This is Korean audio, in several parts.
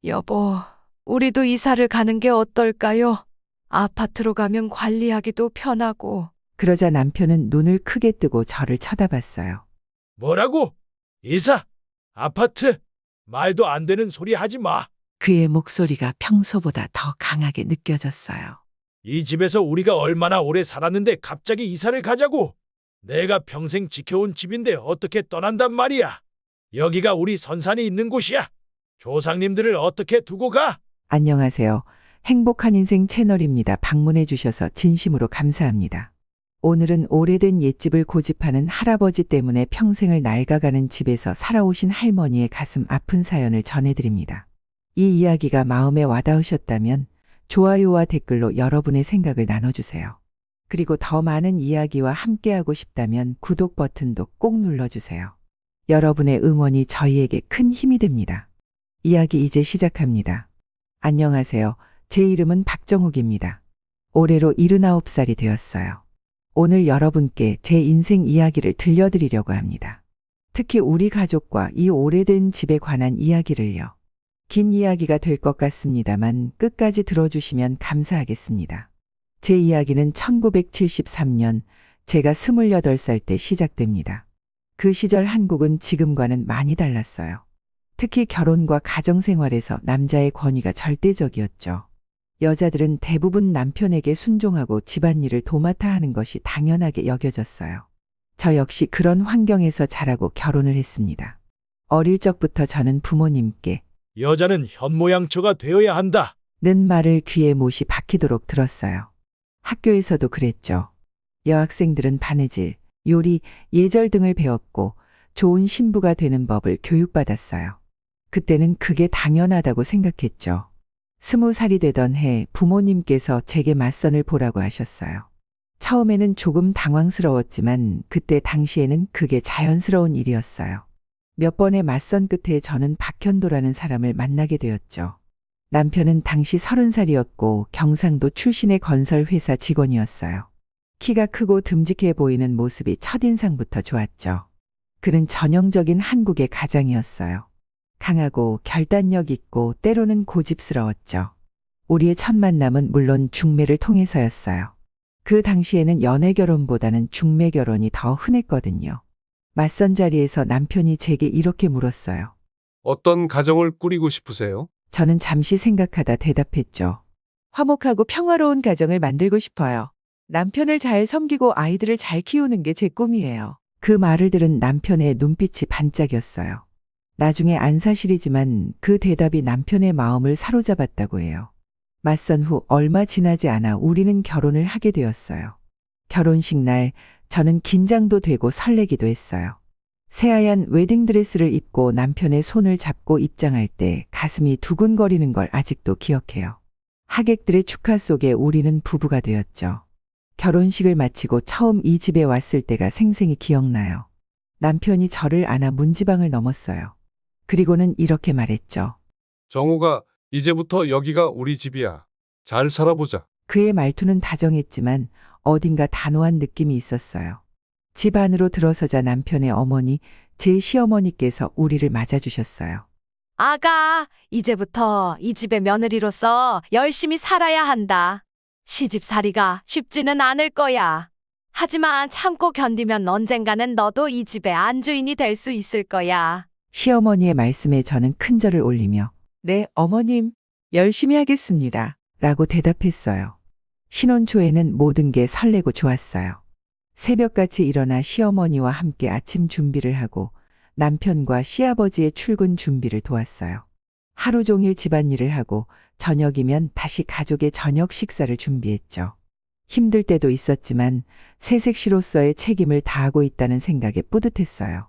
여보, 우리도 이사를 가는 게 어떨까요? 아파트로 가면 관리하기도 편하고. 그러자 남편은 눈을 크게 뜨고 저를 쳐다봤어요. 뭐라고? 이사? 아파트? 말도 안 되는 소리 하지 마. 그의 목소리가 평소보다 더 강하게 느껴졌어요. 이 집에서 우리가 얼마나 오래 살았는데 갑자기 이사를 가자고. 내가 평생 지켜온 집인데 어떻게 떠난단 말이야. 여기가 우리 선산이 있는 곳이야. 조상님들을 어떻게 두고 가? 안녕하세요. 행복한 인생 채널입니다. 방문해 주셔서 진심으로 감사합니다. 오늘은 오래된 옛집을 고집하는 할아버지 때문에 평생을 낡아가는 집에서 살아오신 할머니의 가슴 아픈 사연을 전해드립니다. 이 이야기가 마음에 와닿으셨다면 좋아요와 댓글로 여러분의 생각을 나눠주세요. 그리고 더 많은 이야기와 함께하고 싶다면 구독 버튼도 꼭 눌러주세요. 여러분의 응원이 저희에게 큰 힘이 됩니다. 이야기 이제 시작합니다. 안녕하세요. 제 이름은 박정욱입니다. 올해로 79살이 되었어요. 오늘 여러분께 제 인생 이야기를 들려드리려고 합니다. 특히 우리 가족과 이 오래된 집에 관한 이야기를요. 긴 이야기가 될 것 같습니다만 끝까지 들어주시면 감사하겠습니다. 제 이야기는 1973년 제가 28살 때 시작됩니다. 그 시절 한국은 지금과는 많이 달랐어요. 특히 결혼과 가정생활에서 남자의 권위가 절대적이었죠. 여자들은 대부분 남편에게 순종하고 집안일을 도맡아 하는 것이 당연하게 여겨졌어요. 저 역시 그런 환경에서 자라고 결혼을 했습니다. 어릴 적부터 저는 부모님께 여자는 현모양처가 되어야 한다. 는 말을 귀에 못이 박히도록 들었어요. 학교에서도 그랬죠. 여학생들은 바느질, 요리, 예절 등을 배웠고 좋은 신부가 되는 법을 교육받았어요. 그때는 그게 당연하다고 생각했죠. 20살이 되던 해 부모님께서 제게 맞선을 보라고 하셨어요. 처음에는 조금 당황스러웠지만 그때 당시에는 그게 자연스러운 일이었어요. 몇 번의 맞선 끝에 저는 박현도라는 사람을 만나게 되었죠. 남편은 당시 30살이었고 경상도 출신의 건설회사 직원이었어요. 키가 크고 듬직해 보이는 모습이 첫인상부터 좋았죠. 그는 전형적인 한국의 가장이었어요. 강하고 결단력 있고 때로는 고집스러웠죠. 우리의 첫 만남은 물론 중매를 통해서였어요. 그 당시에는 연애 결혼보다는 중매 결혼이 더 흔했거든요. 맞선 자리에서 남편이 제게 이렇게 물었어요. 어떤 가정을 꾸리고 싶으세요? 저는 잠시 생각하다 대답했죠. 화목하고 평화로운 가정을 만들고 싶어요. 남편을 잘 섬기고 아이들을 잘 키우는 게 제 꿈이에요. 그 말을 들은 남편의 눈빛이 반짝였어요. 나중에 안사실이지만 그 대답이 남편의 마음을 사로잡았다고 해요. 맞선 후 얼마 지나지 않아 우리는 결혼을 하게 되었어요. 결혼식 날 저는 긴장도 되고 설레기도 했어요. 새하얀 웨딩드레스를 입고 남편의 손을 잡고 입장할 때 가슴이 두근거리는 걸 아직도 기억해요. 하객들의 축하 속에 우리는 부부가 되었죠. 결혼식을 마치고 처음 이 집에 왔을 때가 생생히 기억나요. 남편이 저를 안아 문지방을 넘었어요. 그리고는 이렇게 말했죠. 정우가 이제부터 여기가 우리 집이야. 잘 살아보자. 그의 말투는 다정했지만 어딘가 단호한 느낌이 있었어요. 집 안으로 들어서자 남편의 어머니, 제 시어머니께서 우리를 맞아주셨어요. 아가, 이제부터 이 집의 며느리로서 열심히 살아야 한다. 시집살이가 쉽지는 않을 거야. 하지만 참고 견디면 언젠가는 너도 이 집의 안주인이 될 수 있을 거야. 시어머니의 말씀에 저는 큰절을 올리며 네, 어머님, 열심히 하겠습니다. 라고 대답했어요. 신혼 초에는 모든 게 설레고 좋았어요. 새벽같이 일어나 시어머니와 함께 아침 준비를 하고 남편과 시아버지의 출근 준비를 도왔어요. 하루 종일 집안일을 하고 저녁이면 다시 가족의 저녁 식사를 준비했죠. 힘들 때도 있었지만 새색시로서의 책임을 다하고 있다는 생각에 뿌듯했어요.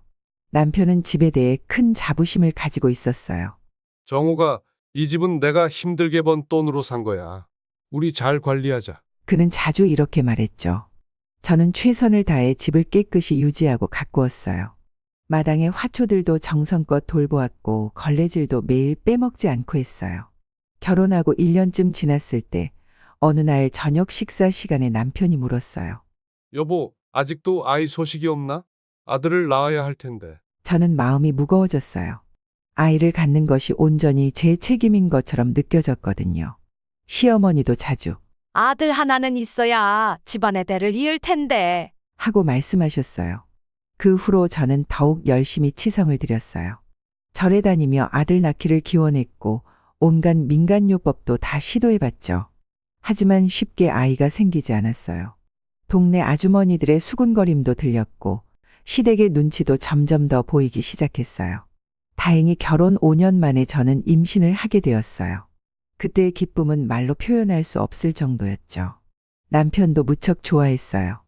남편은 집에 대해 큰 자부심을 가지고 있었어요. 정우가 이 집은 내가 힘들게 번 돈으로 산 거야. 우리 잘 관리하자. 그는 자주 이렇게 말했죠. 저는 최선을 다해 집을 깨끗이 유지하고 가꾸었어요. 마당의 화초들도 정성껏 돌보았고 걸레질도 매일 빼먹지 않고 했어요. 결혼하고 1년쯤 지났을 때 어느 날 저녁 식사 시간에 남편이 물었어요. 여보, 아직도 아이 소식이 없나? 아들을 낳아야 할 텐데. 저는 마음이 무거워졌어요. 아이를 갖는 것이 온전히 제 책임인 것처럼 느껴졌거든요. 시어머니도 자주 아들 하나는 있어야 집안의 대를 이을 텐데. 하고 말씀하셨어요. 그 후로 저는 더욱 열심히 치성을 드렸어요. 절에 다니며 아들 낳기를 기원했고 온갖 민간요법도 다 시도해봤죠. 하지만 쉽게 아이가 생기지 않았어요. 동네 아주머니들의 수군거림도 들렸고 시댁의 눈치도 점점 더 보이기 시작했어요. 다행히 결혼 5년 만에 저는 임신을 하게 되었어요. 그때의 기쁨은 말로 표현할 수 없을 정도였죠. 남편도 무척 좋아했어요.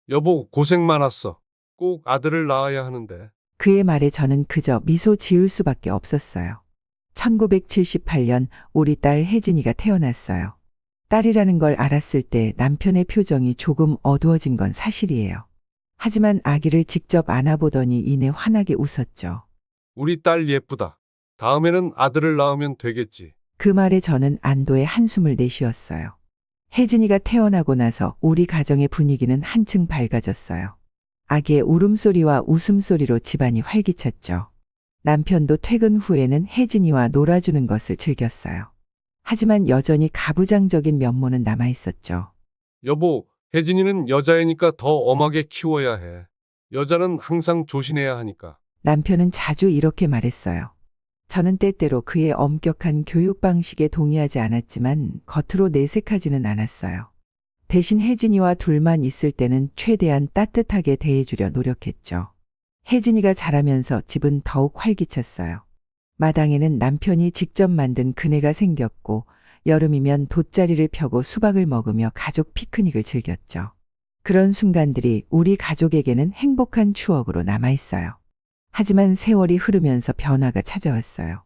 여보, 고생 많았어. 꼭 아들을 낳아야 하는데. 그의 말에 저는 그저 미소 지을 수밖에 없었어요. 1978년 우리 딸 혜진이가 태어났어요. 딸이라는 걸 알았을 때 남편의 표정이 조금 어두워진 건 사실이에요. 하지만 아기를 직접 안아보더니 이내 환하게 웃었죠. 우리 딸 예쁘다. 다음에는 아들을 낳으면 되겠지. 그 말에 저는 안도의 한숨을 내쉬었어요. 혜진이가 태어나고 나서 우리 가정의 분위기는 한층 밝아졌어요. 아기의 울음소리와 웃음소리로 집안이 활기찼죠. 남편도 퇴근 후에는 혜진이와 놀아주는 것을 즐겼어요. 하지만 여전히 가부장적인 면모는 남아있었죠. 여보, 혜진이는 여자애니까 더 엄하게 키워야 해. 여자는 항상 조신해야 하니까. 남편은 자주 이렇게 말했어요. 저는 때때로 그의 엄격한 교육 방식에 동의하지 않았지만 겉으로 내색하지는 않았어요. 대신 혜진이와 둘만 있을 때는 최대한 따뜻하게 대해주려 노력했죠. 혜진이가 자라면서 집은 더욱 활기찼어요. 마당에는 남편이 직접 만든 그네가 생겼고 여름이면 돗자리를 펴고 수박을 먹으며 가족 피크닉을 즐겼죠. 그런 순간들이 우리 가족에게는 행복한 추억으로 남아있어요. 하지만 세월이 흐르면서 변화가 찾아왔어요.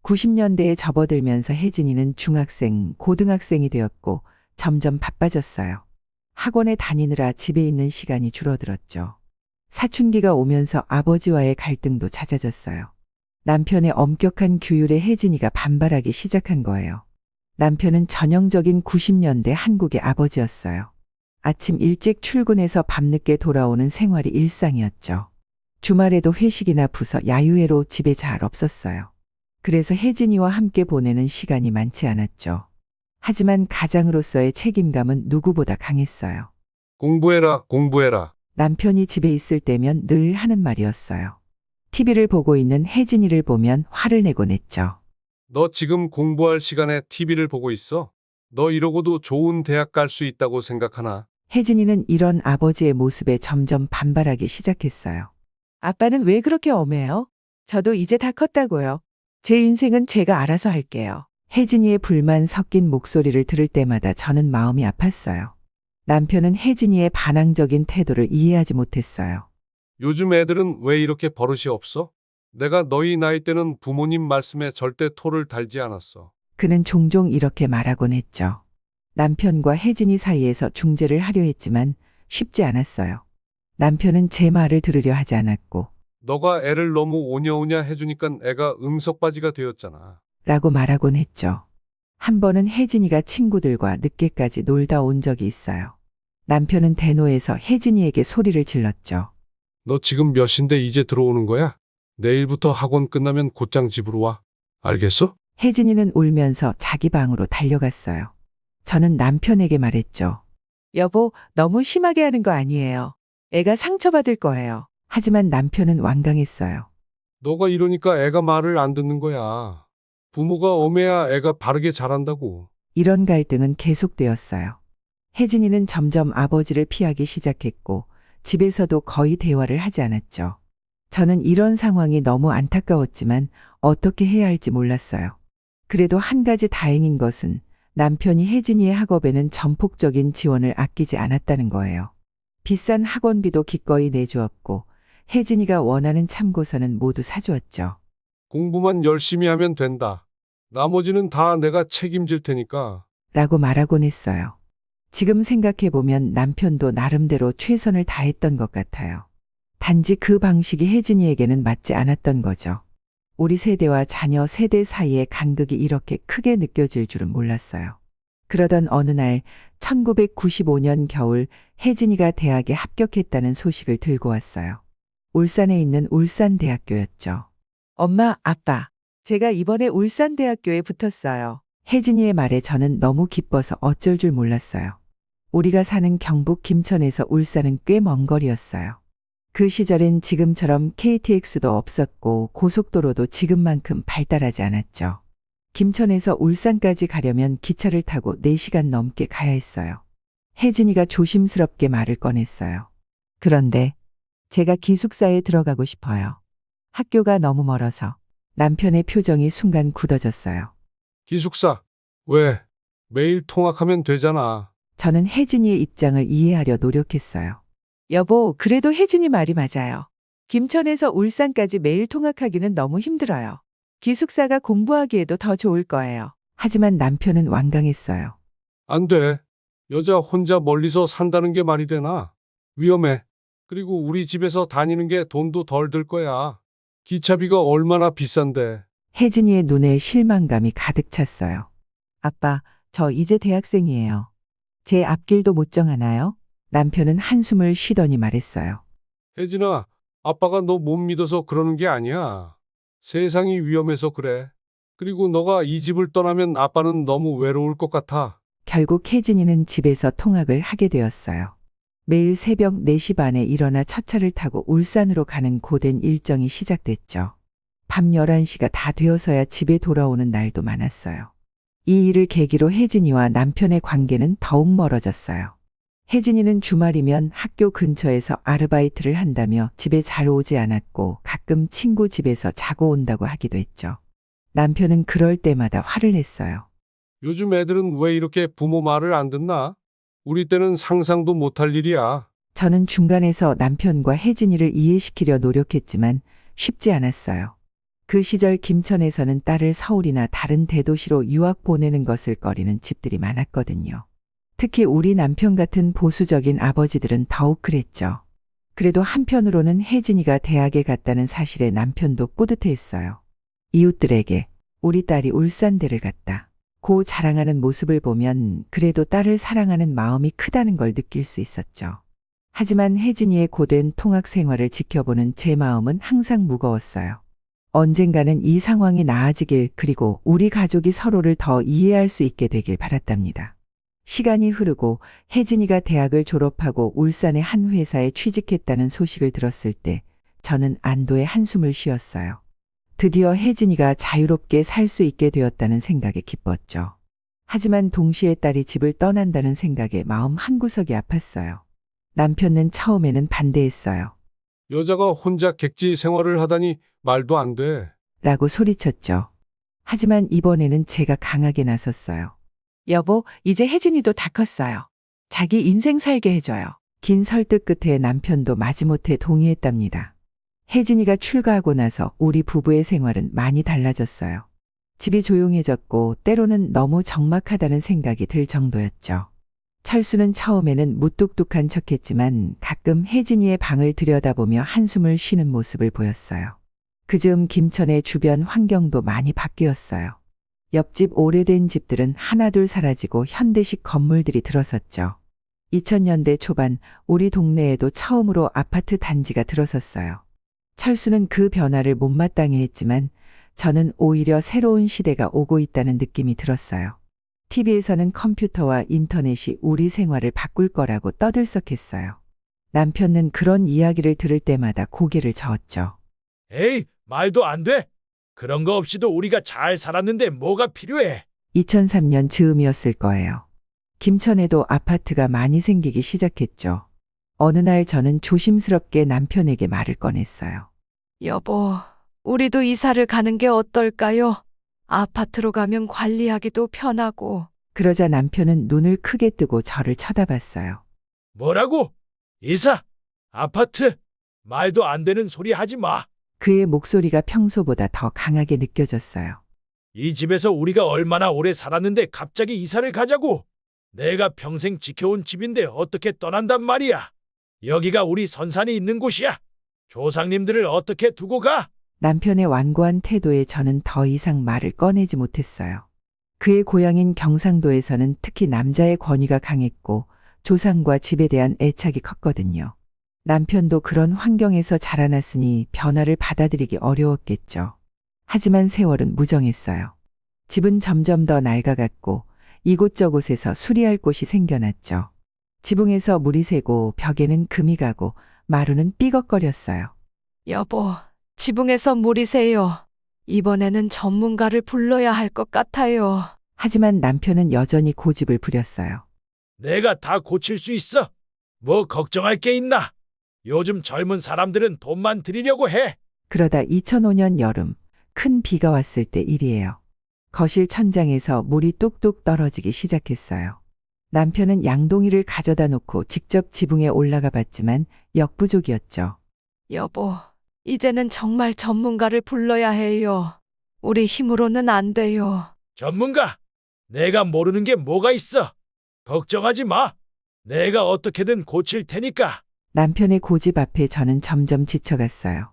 90년대에 접어들면서 혜진이는 중학생, 고등학생이 되었고 점점 바빠졌어요. 학원에 다니느라 집에 있는 시간이 줄어들었죠. 사춘기가 오면서 아버지와의 갈등도 잦아졌어요. 남편의 엄격한 규율에 혜진이가 반발하기 시작한 거예요. 남편은 전형적인 90년대 한국의 아버지였어요. 아침 일찍 출근해서 밤늦게 돌아오는 생활이 일상이었죠. 주말에도 회식이나 부서 야유회로 집에 잘 없었어요. 그래서 혜진이와 함께 보내는 시간이 많지 않았죠. 하지만 가장으로서의 책임감은 누구보다 강했어요. 공부해라, 공부해라. 남편이 집에 있을 때면 늘 하는 말이었어요. TV를 보고 있는 혜진이를 보면 화를 내곤 했죠. 너 지금 공부할 시간에 TV를 보고 있어? 너 이러고도 좋은 대학 갈 수 있다고 생각하나? 혜진이는 이런 아버지의 모습에 점점 반발하기 시작했어요. 아빠는 왜 그렇게 엄해요? 저도 이제 다 컸다고요. 제 인생은 제가 알아서 할게요. 혜진이의 불만 섞인 목소리를 들을 때마다 저는 마음이 아팠어요. 남편은 혜진이의 반항적인 태도를 이해하지 못했어요. 요즘 애들은 왜 이렇게 버릇이 없어? 내가 너희 나이 때는 부모님 말씀에 절대 토를 달지 않았어. 그는 종종 이렇게 말하곤 했죠. 남편과 혜진이 사이에서 중재를 하려 했지만 쉽지 않았어요. 남편은 제 말을 들으려 하지 않았고 너가 애를 너무 오냐오냐 해주니까 애가 응석바지가 되었잖아. 라고 말하곤 했죠. 한 번은 혜진이가 친구들과 늦게까지 놀다 온 적이 있어요. 남편은 대노해서 혜진이에게 소리를 질렀죠. 너 지금 몇 시인데 이제 들어오는 거야? 내일부터 학원 끝나면 곧장 집으로 와. 알겠어? 혜진이는 울면서 자기 방으로 달려갔어요. 저는 남편에게 말했죠. 여보, 너무 심하게 하는 거 아니에요. 애가 상처받을 거예요. 하지만 남편은 완강했어요. 너가 이러니까 애가 말을 안 듣는 거야. 부모가 엄해야 애가 바르게 자란다고. 이런 갈등은 계속되었어요. 혜진이는 점점 아버지를 피하기 시작했고 집에서도 거의 대화를 하지 않았죠. 저는 이런 상황이 너무 안타까웠지만 어떻게 해야 할지 몰랐어요. 그래도 한 가지 다행인 것은 남편이 혜진이의 학업에는 전폭적인 지원을 아끼지 않았다는 거예요. 비싼 학원비도 기꺼이 내주었고 혜진이가 원하는 참고서는 모두 사주었죠. 공부만 열심히 하면 된다. 나머지는 다 내가 책임질 테니까. 라고 말하곤 했어요. 지금 생각해보면 남편도 나름대로 최선을 다했던 것 같아요. 단지 그 방식이 혜진이에게는 맞지 않았던 거죠. 우리 세대와 자녀 세대 사이의 간극이 이렇게 크게 느껴질 줄은 몰랐어요. 그러던 어느 날 1995년 겨울 혜진이가 대학에 합격했다는 소식을 들고 왔어요. 울산에 있는 울산대학교였죠. 엄마, 아빠, 제가 이번에 울산대학교에 붙었어요. 혜진이의 말에 저는 너무 기뻐서 어쩔 줄 몰랐어요. 우리가 사는 경북 김천에서 울산은 꽤 먼 거리였어요. 그 시절엔 지금처럼 KTX도 없었고 고속도로도 지금만큼 발달하지 않았죠. 김천에서 울산까지 가려면 기차를 타고 4시간 넘게 가야 했어요. 혜진이가 조심스럽게 말을 꺼냈어요. 그런데 제가 기숙사에 들어가고 싶어요. 학교가 너무 멀어서. 남편의 표정이 순간 굳어졌어요. 기숙사. 왜? 매일 통학하면 되잖아. 저는 혜진이의 입장을 이해하려 노력했어요. 여보, 그래도 혜진이 말이 맞아요. 김천에서 울산까지 매일 통학하기는 너무 힘들어요. 기숙사가 공부하기에도 더 좋을 거예요. 하지만 남편은 완강했어요. 안 돼. 여자 혼자 멀리서 산다는 게 말이 되나? 위험해. 그리고 우리 집에서 다니는 게 돈도 덜 들 거야. 기차비가 얼마나 비싼데. 혜진이의 눈에 실망감이 가득 찼어요. 아빠, 저 이제 대학생이에요. 제 앞길도 못 정하나요? 남편은 한숨을 쉬더니 말했어요. 혜진아, 아빠가 너 못 믿어서 그러는 게 아니야. 세상이 위험해서 그래. 그리고 너가 이 집을 떠나면 아빠는 너무 외로울 것 같아. 결국 혜진이는 집에서 통학을 하게 되었어요. 매일 새벽 4시 반에 일어나 첫 차를 타고 울산으로 가는 고된 일정이 시작됐죠. 밤 11시가 다 되어서야 집에 돌아오는 날도 많았어요. 이 일을 계기로 혜진이와 남편의 관계는 더욱 멀어졌어요. 혜진이는 주말이면 학교 근처에서 아르바이트를 한다며 집에 잘 오지 않았고 가끔 친구 집에서 자고 온다고 하기도 했죠. 남편은 그럴 때마다 화를 냈어요. 요즘 애들은 왜 이렇게 부모 말을 안 듣나? 우리 때는 상상도 못할 일이야. 저는 중간에서 남편과 혜진이를 이해시키려 노력했지만 쉽지 않았어요. 그 시절 김천에서는 딸을 서울이나 다른 대도시로 유학 보내는 것을 꺼리는 집들이 많았거든요. 특히 우리 남편 같은 보수적인 아버지들은 더욱 그랬죠. 그래도 한편으로는 혜진이가 대학에 갔다는 사실에 남편도 뿌듯해했어요. 이웃들에게 우리 딸이 울산대를 갔다 고 자랑하는 모습을 보면 그래도 딸을 사랑하는 마음이 크다는 걸 느낄 수 있었죠. 하지만 혜진이의 고된 통학 생활을 지켜보는 제 마음은 항상 무거웠어요. 언젠가는 이 상황이 나아지길 그리고 우리 가족이 서로를 더 이해할 수 있게 되길 바랐답니다. 시간이 흐르고 혜진이가 대학을 졸업하고 울산의 한 회사에 취직했다는 소식을 들었을 때 저는 안도의 한숨을 쉬었어요. 드디어 혜진이가 자유롭게 살 수 있게 되었다는 생각에 기뻤죠. 하지만 동시에 딸이 집을 떠난다는 생각에 마음 한구석이 아팠어요. 남편은 처음에는 반대했어요. 여자가 혼자 객지 생활을 하다니 말도 안 돼. 라고 소리쳤죠. 하지만 이번에는 제가 강하게 나섰어요. 여보, 이제 혜진이도 다 컸어요. 자기 인생 살게 해줘요. 긴 설득 끝에 남편도 마지못해 동의했답니다. 혜진이가 출가하고 나서 우리 부부의 생활은 많이 달라졌어요. 집이 조용해졌고 때로는 너무 적막하다는 생각이 들 정도였죠. 철수는 처음에는 무뚝뚝한 척했지만 가끔 혜진이의 방을 들여다보며 한숨을 쉬는 모습을 보였어요. 그즈음 김천의 주변 환경도 많이 바뀌었어요. 옆집 오래된 집들은 하나둘 사라지고 현대식 건물들이 들어섰죠. 2000년대 초반 우리 동네에도 처음으로 아파트 단지가 들어섰어요. 철수는 그 변화를 못마땅해 했지만 저는 오히려 새로운 시대가 오고 있다는 느낌이 들었어요. TV에서는 컴퓨터와 인터넷이 우리 생활을 바꿀 거라고 떠들썩했어요. 남편은 그런 이야기를 들을 때마다 고개를 저었죠. 에이, 말도 안 돼. 그런 거 없이도 우리가 잘 살았는데 뭐가 필요해? 2003년 즈음이었을 거예요. 김천에도 아파트가 많이 생기기 시작했죠. 어느 날 저는 조심스럽게 남편에게 말을 꺼냈어요. 여보, 우리도 이사를 가는 게 어떨까요? 아파트로 가면 관리하기도 편하고. 그러자 남편은 눈을 크게 뜨고 저를 쳐다봤어요. 뭐라고? 이사? 아파트? 말도 안 되는 소리 하지 마. 그의 목소리가 평소보다 더 강하게 느껴졌어요. 이 집에서 우리가 얼마나 오래 살았는데 갑자기 이사를 가자고. 내가 평생 지켜온 집인데 어떻게 떠난단 말이야. 여기가 우리 선산이 있는 곳이야. 조상님들을 어떻게 두고 가? 남편의 완고한 태도에 저는 더 이상 말을 꺼내지 못했어요. 그의 고향인 경상도에서는 특히 남자의 권위가 강했고 조상과 집에 대한 애착이 컸거든요. 남편도 그런 환경에서 자라났으니 변화를 받아들이기 어려웠겠죠. 하지만 세월은 무정했어요. 집은 점점 더 낡아갔고 이곳저곳에서 수리할 곳이 생겨났죠. 지붕에서 물이 새고 벽에는 금이 가고 마루는 삐걱거렸어요. 여보, 지붕에서 물이 새요. 이번에는 전문가를 불러야 할 것 같아요. 하지만 남편은 여전히 고집을 부렸어요. 내가 다 고칠 수 있어. 뭐 걱정할 게 있나? 요즘 젊은 사람들은 돈만 들이려고 해. 그러다 2005년 여름 큰 비가 왔을 때 일이에요. 거실 천장에서 물이 뚝뚝 떨어지기 시작했어요. 남편은 양동이를 가져다 놓고 직접 지붕에 올라가 봤지만 역부족이었죠. 여보, 이제는 정말 전문가를 불러야 해요. 우리 힘으로는 안 돼요. 전문가, 내가 모르는 게 뭐가 있어. 걱정하지 마. 내가 어떻게든 고칠 테니까. 남편의 고집 앞에 저는 점점 지쳐갔어요.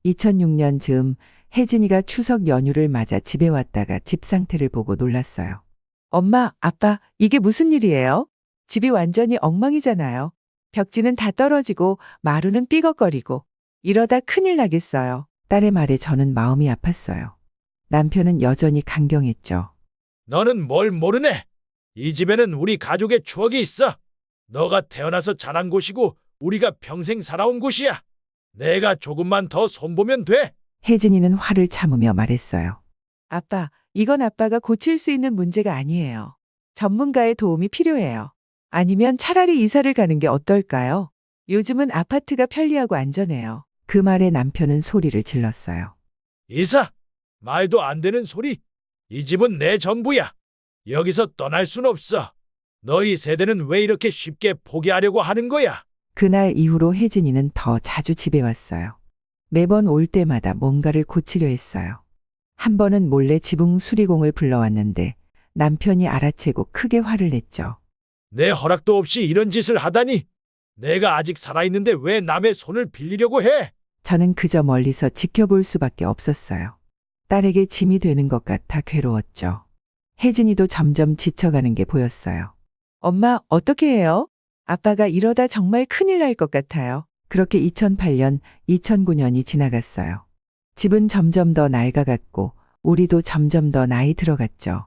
2006년 즈음 혜진이가 추석 연휴를 맞아 집에 왔다가 집 상태를 보고 놀랐어요. 엄마, 아빠, 이게 무슨 일이에요? 집이 완전히 엉망이잖아요. 벽지는 다 떨어지고 마루는 삐걱거리고 이러다 큰일 나겠어요. 딸의 말에 저는 마음이 아팠어요. 남편은 여전히 강경했죠. 너는 뭘 모르네. 이 집에는 우리 가족의 추억이 있어. 너가 태어나서 자란 곳이고 우리가 평생 살아온 곳이야. 내가 조금만 더 손보면 돼. 혜진이는 화를 참으며 말했어요. 아빠, 이건 아빠가 고칠 수 있는 문제가 아니에요. 전문가의 도움이 필요해요. 아니면 차라리 이사를 가는 게 어떨까요? 요즘은 아파트가 편리하고 안전해요. 그 말에 남편은 소리를 질렀어요. 이사, 말도 안 되는 소리. 이 집은 내 전부야. 여기서 떠날 순 없어. 너희 세대는 왜 이렇게 쉽게 포기하려고 하는 거야? 그날 이후로 혜진이는 더 자주 집에 왔어요. 매번 올 때마다 뭔가를 고치려 했어요. 한 번은 몰래 지붕 수리공을 불러왔는데 남편이 알아채고 크게 화를 냈죠. 내 허락도 없이 이런 짓을 하다니. 내가 아직 살아있는데 왜 남의 손을 빌리려고 해? 저는 그저 멀리서 지켜볼 수밖에 없었어요. 딸에게 짐이 되는 것 같아 괴로웠죠. 혜진이도 점점 지쳐가는 게 보였어요. 엄마, 어떻게 해요? 아빠가 이러다 정말 큰일 날 것 같아요. 그렇게 2008년, 2009년이 지나갔어요. 집은 점점 더 낡아갔고 우리도 점점 더 나이 들어갔죠.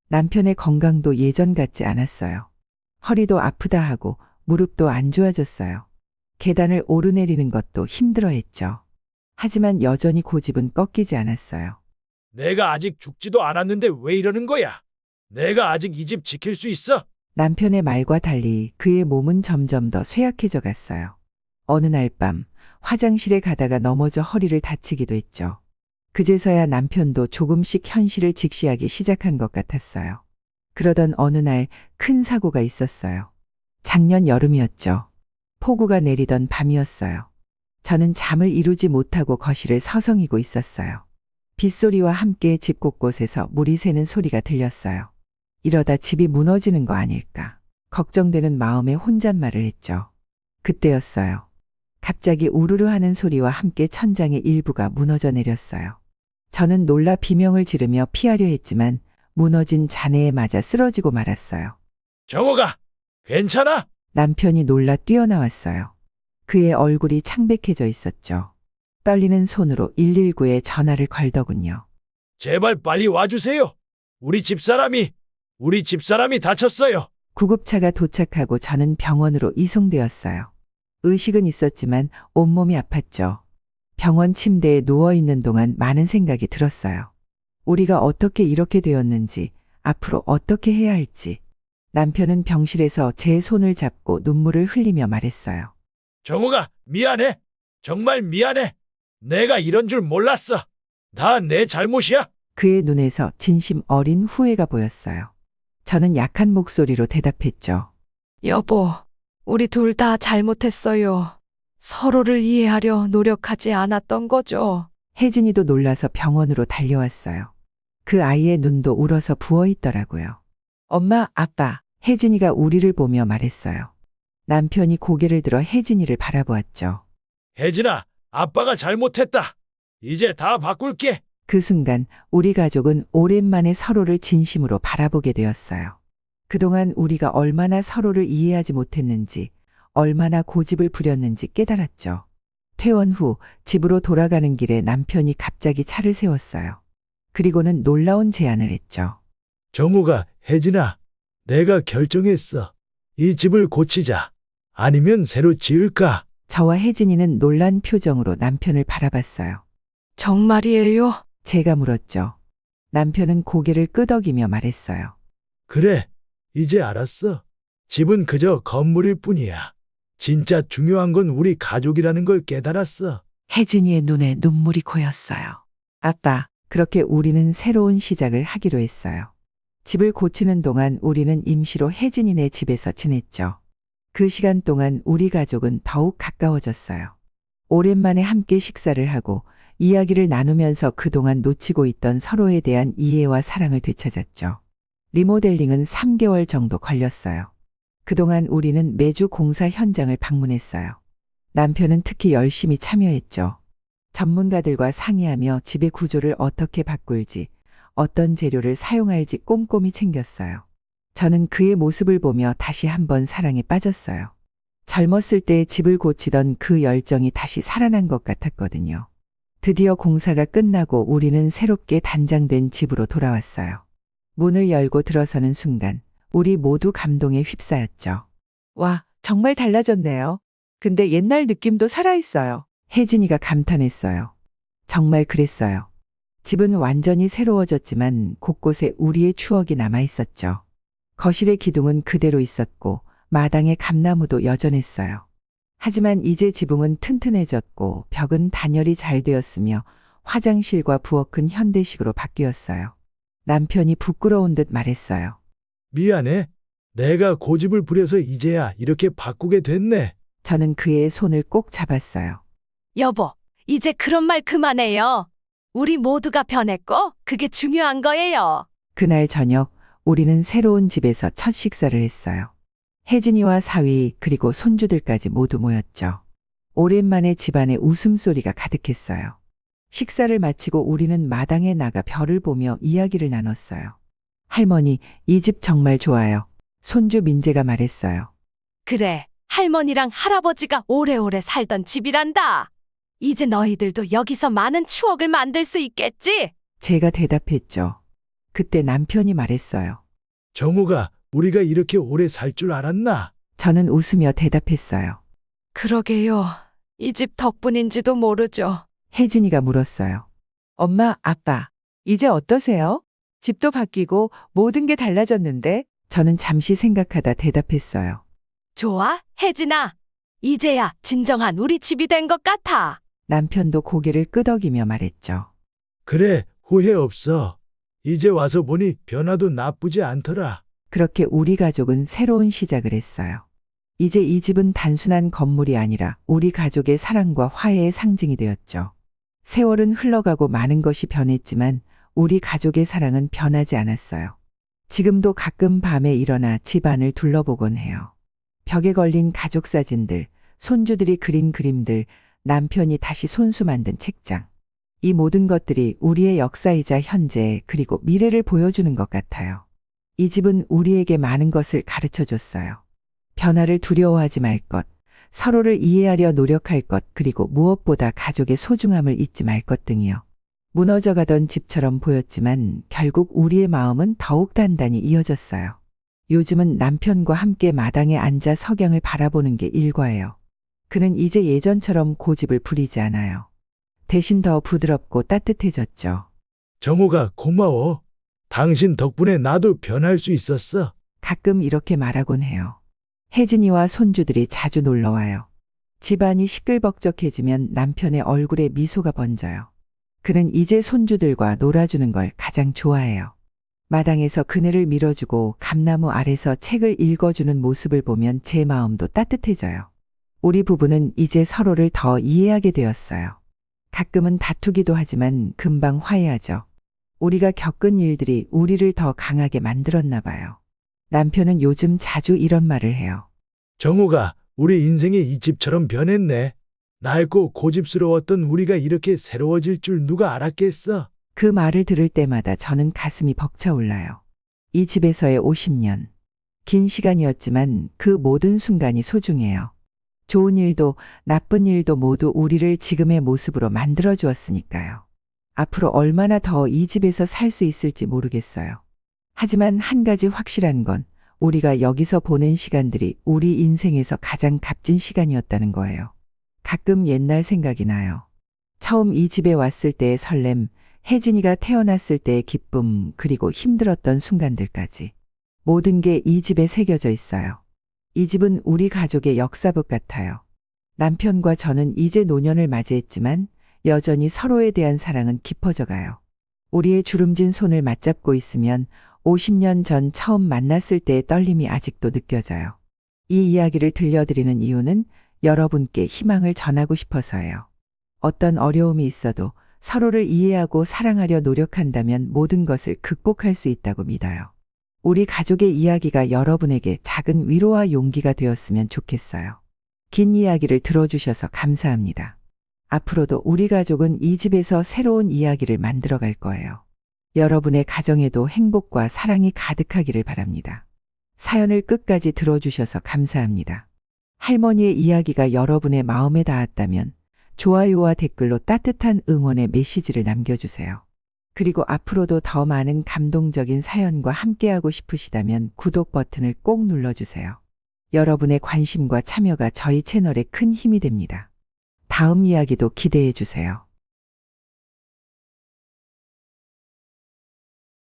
남편의 건강도 예전 같지 않았어요. 허리도 아프다 하고 무릎도 안 좋아졌어요. 계단을 오르내리는 것도 힘들어했죠. 하지만 여전히 고집은 꺾이지 않았어요. 내가 아직 죽지도 않았는데 왜 이러는 거야? 내가 아직 이 집 지킬 수 있어. 남편의 말과 달리 그의 몸은 점점 더 쇠약해져 갔어요. 어느 날 밤 화장실에 가다가 넘어져 허리를 다치기도 했죠. 그제서야 남편도 조금씩 현실을 직시하기 시작한 것 같았어요. 그러던 어느 날 큰 사고가 있었어요. 작년 여름이었죠. 폭우가 내리던 밤이었어요. 저는 잠을 이루지 못하고 거실을 서성이고 있었어요. 빗소리와 함께 집 곳곳에서 물이 새는 소리가 들렸어요. 이러다 집이 무너지는 거 아닐까. 걱정되는 마음에 혼잣말을 했죠. 그때였어요. 갑자기 우르르 하는 소리와 함께 천장의 일부가 무너져 내렸어요. 저는 놀라 비명을 지르며 피하려 했지만 무너진 잔해에 맞아 쓰러지고 말았어요. 정호가, 괜찮아? 남편이 놀라 뛰어나왔어요. 그의 얼굴이 창백해져 있었죠. 떨리는 손으로 119에 전화를 걸더군요. 제발 빨리 와주세요. 우리 집사람이 다쳤어요. 구급차가 도착하고 저는 병원으로 이송되었어요. 의식은 있었지만 온몸이 아팠죠. 병원 침대에 누워있는 동안 많은 생각이 들었어요. 우리가 어떻게 이렇게 되었는지, 앞으로 어떻게 해야 할지. 남편은 병실에서 제 손을 잡고 눈물을 흘리며 말했어요. 정호가, 미안해. 정말 미안해. 내가 이런 줄 몰랐어. 다 내 잘못이야. 그의 눈에서 진심 어린 후회가 보였어요. 저는 약한 목소리로 대답했죠. 여보, 우리 둘 다 잘못했어요. 서로를 이해하려 노력하지 않았던 거죠. 혜진이도 놀라서 병원으로 달려왔어요. 그 아이의 눈도 울어서 부어있더라고요. 엄마, 아빠, 혜진이가 우리를 보며 말했어요. 남편이 고개를 들어 혜진이를 바라보았죠. 혜진아, 아빠가 잘못했다. 이제 다 바꿀게. 그 순간 우리 가족은 오랜만에 서로를 진심으로 바라보게 되었어요. 그동안 우리가 얼마나 서로를 이해하지 못했는지, 얼마나 고집을 부렸는지 깨달았죠. 퇴원 후 집으로 돌아가는 길에 남편이 갑자기 차를 세웠어요. 그리고는 놀라운 제안을 했죠. 정우가, 혜진아, 내가 결정했어. 이 집을 고치자. 아니면 새로 지을까? 저와 혜진이는 놀란 표정으로 남편을 바라봤어요. 정말이에요? 제가 물었죠. 남편은 고개를 끄덕이며 말했어요. 그래, 이제 알았어. 집은 그저 건물일 뿐이야. 진짜 중요한 건 우리 가족이라는 걸 깨달았어. 혜진이의 눈에 눈물이 고였어요. 아빠, 그렇게 우리는 새로운 시작을 하기로 했어요. 집을 고치는 동안 우리는 임시로 혜진이네 집에서 지냈죠. 그 시간 동안 우리 가족은 더욱 가까워졌어요. 오랜만에 함께 식사를 하고 이야기를 나누면서 그동안 놓치고 있던 서로에 대한 이해와 사랑을 되찾았죠. 리모델링은 3개월 정도 걸렸어요. 그동안 우리는 매주 공사 현장을 방문했어요. 남편은 특히 열심히 참여했죠. 전문가들과 상의하며 집의 구조를 어떻게 바꿀지, 어떤 재료를 사용할지 꼼꼼히 챙겼어요. 저는 그의 모습을 보며 다시 한번 사랑에 빠졌어요. 젊었을 때 집을 고치던 그 열정이 다시 살아난 것 같았거든요. 드디어 공사가 끝나고 우리는 새롭게 단장된 집으로 돌아왔어요. 문을 열고 들어서는 순간 우리 모두 감동에 휩싸였죠. 와, 정말 달라졌네요. 근데 옛날 느낌도 살아있어요. 혜진이가 감탄했어요. 정말 그랬어요. 집은 완전히 새로워졌지만 곳곳에 우리의 추억이 남아있었죠. 거실의 기둥은 그대로 있었고 마당의 감나무도 여전했어요. 하지만 이제 지붕은 튼튼해졌고 벽은 단열이 잘 되었으며 화장실과 부엌은 현대식으로 바뀌었어요. 남편이 부끄러운 듯 말했어요. 미안해. 내가 고집을 부려서 이제야 이렇게 바꾸게 됐네. 저는 그의 손을 꼭 잡았어요. 여보, 이제 그런 말 그만해요. 우리 모두가 변했고 그게 중요한 거예요. 그날 저녁 우리는 새로운 집에서 첫 식사를 했어요. 혜진이와 사위 그리고 손주들까지 모두 모였죠. 오랜만에 집안에 웃음소리가 가득했어요. 식사를 마치고 우리는 마당에 나가 별을 보며 이야기를 나눴어요. 할머니, 이 집 정말 좋아요. 손주 민재가 말했어요. 그래, 할머니랑 할아버지가 오래오래 살던 집이란다. 이제 너희들도 여기서 많은 추억을 만들 수 있겠지? 제가 대답했죠. 그때 남편이 말했어요. 정우가 우리가 이렇게 오래 살 줄 알았나? 저는 웃으며 대답했어요. 그러게요. 이 집 덕분인지도 모르죠. 혜진이가 물었어요. 엄마, 아빠, 이제 어떠세요? 집도 바뀌고 모든 게 달라졌는데? 저는 잠시 생각하다 대답했어요. 좋아, 혜진아. 이제야 진정한 우리 집이 된 것 같아. 남편도 고개를 끄덕이며 말했죠. 그래, 후회 없어. 이제 와서 보니 변화도 나쁘지 않더라. 그렇게 우리 가족은 새로운 시작을 했어요. 이제 이 집은 단순한 건물이 아니라 우리 가족의 사랑과 화해의 상징이 되었죠. 세월은 흘러가고 많은 것이 변했지만 우리 가족의 사랑은 변하지 않았어요. 지금도 가끔 밤에 일어나 집안을 둘러보곤 해요. 벽에 걸린 가족 사진들, 손주들이 그린 그림들, 남편이 다시 손수 만든 책장. 이 모든 것들이 우리의 역사이자 현재 그리고 미래를 보여주는 것 같아요. 이 집은 우리에게 많은 것을 가르쳐 줬어요. 변화를 두려워하지 말 것, 서로를 이해하려 노력할 것, 그리고 무엇보다 가족의 소중함을 잊지 말 것 등이요. 무너져가던 집처럼 보였지만 결국 우리의 마음은 더욱 단단히 이어졌어요. 요즘은 남편과 함께 마당에 앉아 석양을 바라보는 게 일과예요. 그는 이제 예전처럼 고집을 부리지 않아요. 대신 더 부드럽고 따뜻해졌죠. 정우가 고마워. 당신 덕분에 나도 변할 수 있었어. 가끔 이렇게 말하곤 해요. 혜진이와 손주들이 자주 놀러와요. 집안이 시끌벅적해지면 남편의 얼굴에 미소가 번져요. 그는 이제 손주들과 놀아주는 걸 가장 좋아해요. 마당에서 그네를 밀어주고 감나무 아래서 책을 읽어주는 모습을 보면 제 마음도 따뜻해져요. 우리 부부는 이제 서로를 더 이해하게 되었어요. 가끔은 다투기도 하지만 금방 화해하죠. 우리가 겪은 일들이 우리를 더 강하게 만들었나 봐요. 남편은 요즘 자주 이런 말을 해요. 정우가 우리 인생이 이 집처럼 변했네. 낡고 고집스러웠던 우리가 이렇게 새로워질 줄 누가 알았겠어? 그 말을 들을 때마다 저는 가슴이 벅차올라요. 이 집에서의 50년. 긴 시간이었지만 그 모든 순간이 소중해요. 좋은 일도 나쁜 일도 모두 우리를 지금의 모습으로 만들어 주었으니까요. 앞으로 얼마나 더 이 집에서 살 수 있을지 모르겠어요. 하지만 한 가지 확실한 건 우리가 여기서 보낸 시간들이 우리 인생에서 가장 값진 시간이었다는 거예요. 가끔 옛날 생각이 나요. 처음 이 집에 왔을 때의 설렘, 혜진이가 태어났을 때의 기쁨, 그리고 힘들었던 순간들까지. 모든 게 이 집에 새겨져 있어요. 이 집은 우리 가족의 역사북 같아요. 남편과 저는 이제 노년을 맞이했지만 여전히 서로에 대한 사랑은 깊어져 가요. 우리의 주름진 손을 맞잡고 있으면 50년 전 처음 만났을 때의 떨림이 아직도 느껴져요. 이 이야기를 들려드리는 이유는 여러분께 희망을 전하고 싶어서예요. 어떤 어려움이 있어도 서로를 이해하고 사랑하려 노력한다면 모든 것을 극복할 수 있다고 믿어요. 우리 가족의 이야기가 여러분에게 작은 위로와 용기가 되었으면 좋겠어요. 긴 이야기를 들어주셔서 감사합니다. 앞으로도 우리 가족은 이 집에서 새로운 이야기를 만들어 갈 거예요. 여러분의 가정에도 행복과 사랑이 가득하기를 바랍니다. 사연을 끝까지 들어주셔서 감사합니다. 할머니의 이야기가 여러분의 마음에 닿았다면 좋아요와 댓글로 따뜻한 응원의 메시지를 남겨주세요. 그리고 앞으로도 더 많은 감동적인 사연과 함께하고 싶으시다면 구독 버튼을 꼭 눌러주세요. 여러분의 관심과 참여가 저희 채널에 큰 힘이 됩니다. 다음 이야기도 기대해 주세요.